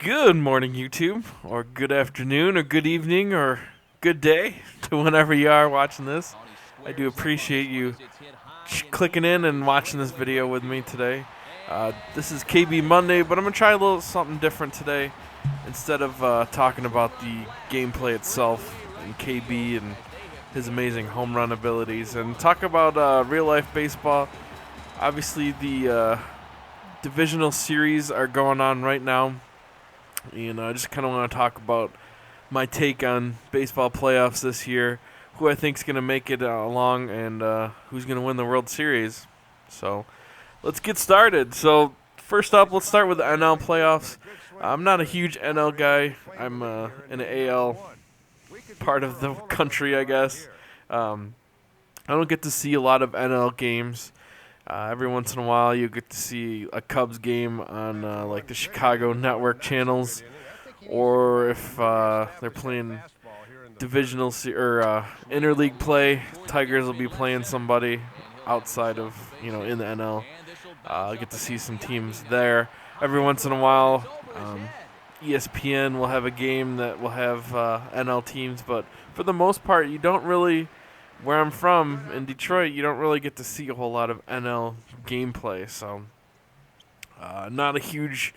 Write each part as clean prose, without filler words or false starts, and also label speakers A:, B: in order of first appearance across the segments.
A: Good morning, YouTube, or good afternoon, or good evening, or good day to whenever you are watching this. I do appreciate you clicking in and watching this video with me today. This is KB Monday, but I'm going to try a little something different today. Instead of talking about the gameplay itself and KB and his amazing home run abilities, and talk about real-life baseball. Obviously, the divisional series are going on right now. And I just kind of want to talk about my take on baseball playoffs this year, who I think is going to make it along, and who's going to win the World Series. So let's get started. So first up, let's start with the NL playoffs. I'm not a huge NL guy. I'm in the AL part of the country, I guess. I don't get to see a lot of NL games. Every once in a while, you get to see a Cubs game on like the Chicago network channels, or if they're playing divisional or interleague play, Tigers will be playing somebody outside of in the NL. I get to see some teams there. Every once in a while, ESPN will have a game that will have NL teams, but for the most part, you don't really. Where I'm from, in Detroit, you don't really get to see a whole lot of NL gameplay, so not a huge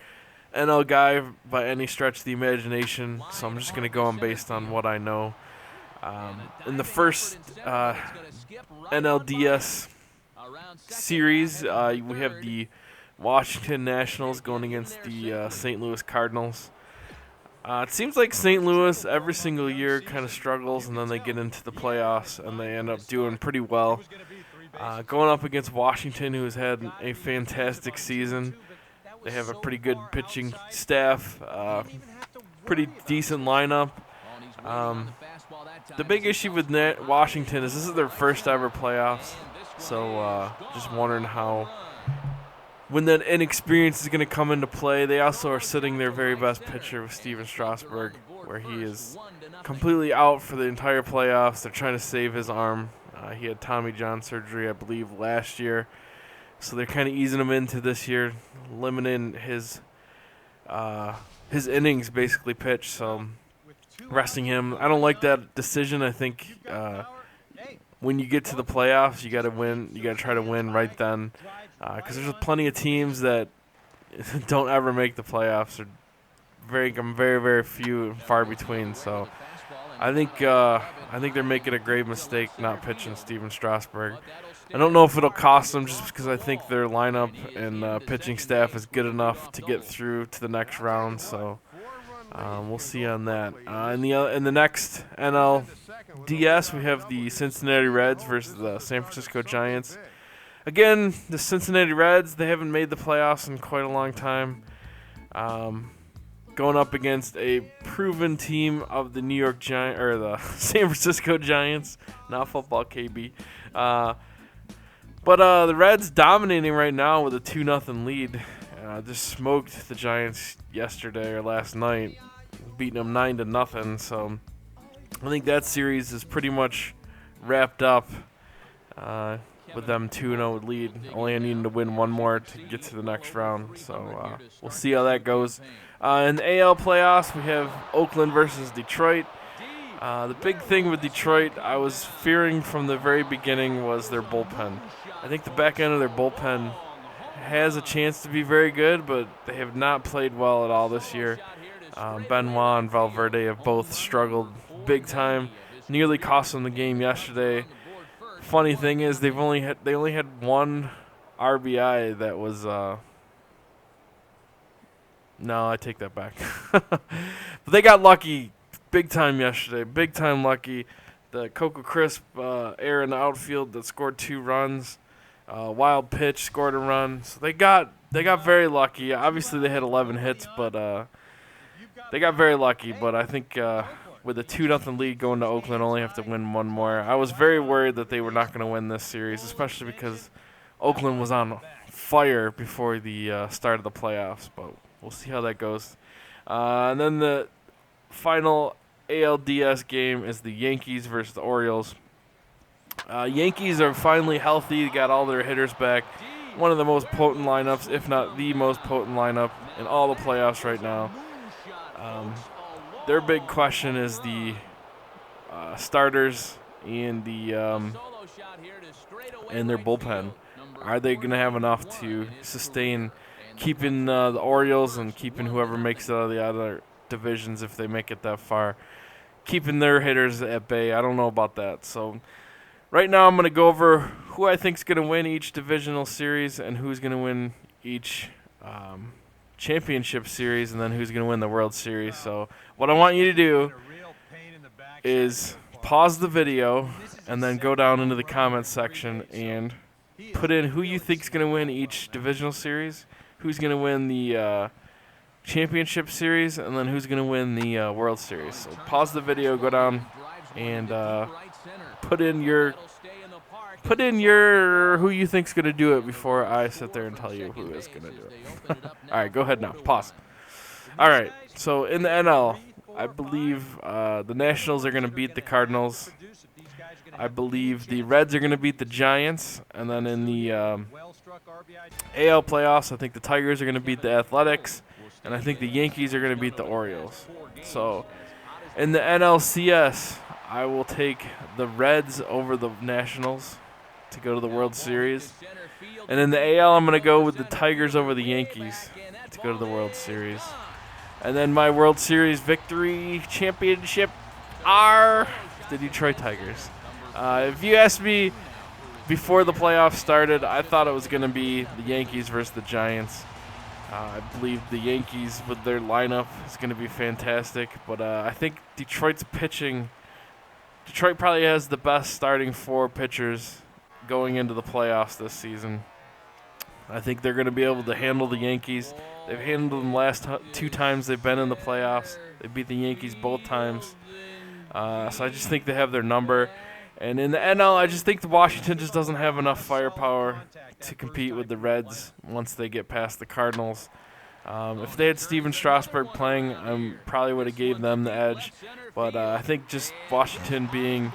A: NL guy by any stretch of the imagination, so I'm just going to go on based on what I know. In the first NLDS series, we have the Washington Nationals going against the St. Louis Cardinals. It seems like St. Louis every single year kind of struggles, and then they get into the playoffs, and they end up doing pretty well. Going up against Washington, who has had a fantastic season. They have a pretty good pitching staff, pretty decent lineup. The big issue with Washington is this is their first ever playoffs, so just wondering how... When that inexperience is going to come into play. They also are sitting their very best pitcher with Steven Strasburg, where he is completely out for the entire playoffs. They're trying to save his arm. He had Tommy John surgery, I believe, last year. So they're kind of easing him into this year, limiting his innings basically pitched, so resting him. I don't like that decision. I think when you get to the playoffs, you got to win. You got to try to win right then. Because there's plenty of teams that don't ever make the playoffs, or very, very few and far between. So I think they're making a grave mistake not pitching Steven Strasburg. I don't know if it'll cost them, just because I think their lineup and pitching staff is good enough to get through to the next round. So we'll see on that. In the next NLDS, we have the Cincinnati Reds versus the San Francisco Giants. Again, the Cincinnati Reds, they haven't made the playoffs in quite a long time. Going up against a proven team of the New York Giants, or the San Francisco Giants, not football KB. But the Reds dominating right now with a 2-0 lead. Just smoked the Giants yesterday or last night, beating them 9-0. So I think that series is pretty much wrapped up. With them 2-0 lead, only needing to win one more to get to the next round. So we'll see how that goes. In the AL playoffs, we have Oakland versus Detroit. The big thing with Detroit, I was fearing from the very beginning, was their bullpen. I think the back end of their bullpen has a chance to be very good, but they have not played well at all this year. Benoit and Valverde have both struggled big time. Nearly cost them the game yesterday. Funny thing is, they only had one RBI that was no, I take that back. But they got lucky big time yesterday. Big time lucky. The Coco Crisp error in the outfield that scored 2 runs. Wild pitch scored a run. So they got very lucky. Obviously they had 11 hits, but they got very lucky. But I think with a 2-0 lead going to Oakland, only have to win one more. I was very worried that they were not going to win this series, especially because Oakland was on fire before the start of the playoffs. But we'll see how that goes. And then the final ALDS game is the Yankees versus the Orioles. Yankees are finally healthy, got all their hitters back. One of the most potent lineups, if not the most potent lineup in all the playoffs right now. Their big question is the starters and their bullpen. Are they going to have enough to sustain keeping the Orioles and keeping whoever makes it out of the other divisions if they make it that far? Keeping their hitters at bay. I don't know about that. So right now I'm going to go over who I think is going to win each divisional series and who's going to win each championship series and then who's going to win the World Series. So what I want you to do is pause the video and then go down into the comments section and put in who you think is going to win each divisional series, who's going to win the championship series, and then who's going to win the World Series. So pause the video, go down, and put in your who you think's going to do it before I sit there and tell you who is going to do it. All right, go ahead now. Pause. All right, so in the NL, I believe the Nationals are going to beat the Cardinals. I believe the Reds are going to beat the Giants. And then in the AL playoffs, I think the Tigers are going to beat the Athletics. And I think the Yankees are going to beat the Orioles. So in the NLCS, I will take the Reds over the Nationals to go to the World Series. And in the AL, I'm going to go with the Tigers over the Yankees to go to the World Series. And then my World Series victory championship are the Detroit Tigers. If you asked me before the playoffs started, I thought it was going to be the Yankees versus the Giants. I believe the Yankees with their lineup is going to be fantastic. But I think Detroit's pitching, Detroit probably has the best starting 4 pitchers going into the playoffs this season. I think they're going to be able to handle the Yankees. They've handled them last 2 times they've been in the playoffs. They beat the Yankees both times. So I just think they have their number. And in the NL, I just think the Washington just doesn't have enough firepower to compete with the Reds once they get past the Cardinals. If they had Steven Strasburg playing, I probably would have gave them the edge. But I think just Washington being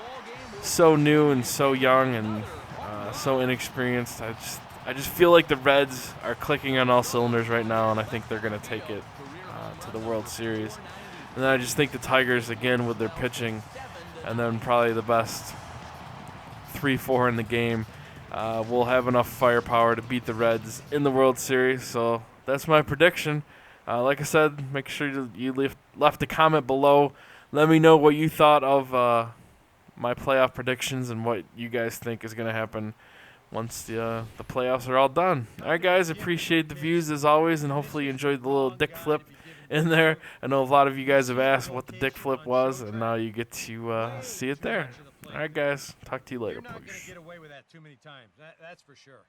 A: so new and so young and so inexperienced, I just feel like the Reds are clicking on all cylinders right now, and I think they're going to take it to the World Series. And then I just think the Tigers, again, with their pitching, and then probably the best 3-4 in the game, will have enough firepower to beat the Reds in the World Series. So that's my prediction. Like I said, make sure you left a comment below. Let me know what you thought of my playoff predictions and what you guys think is going to happen once the playoffs are all done. All right, guys, appreciate the views as always, and hopefully you enjoyed the little dick flip in there. I know a lot of you guys have asked what the dick flip was, and now you get to see it there. All right, guys, talk to you later.
B: You're not going to get away with that too many times. That's for sure.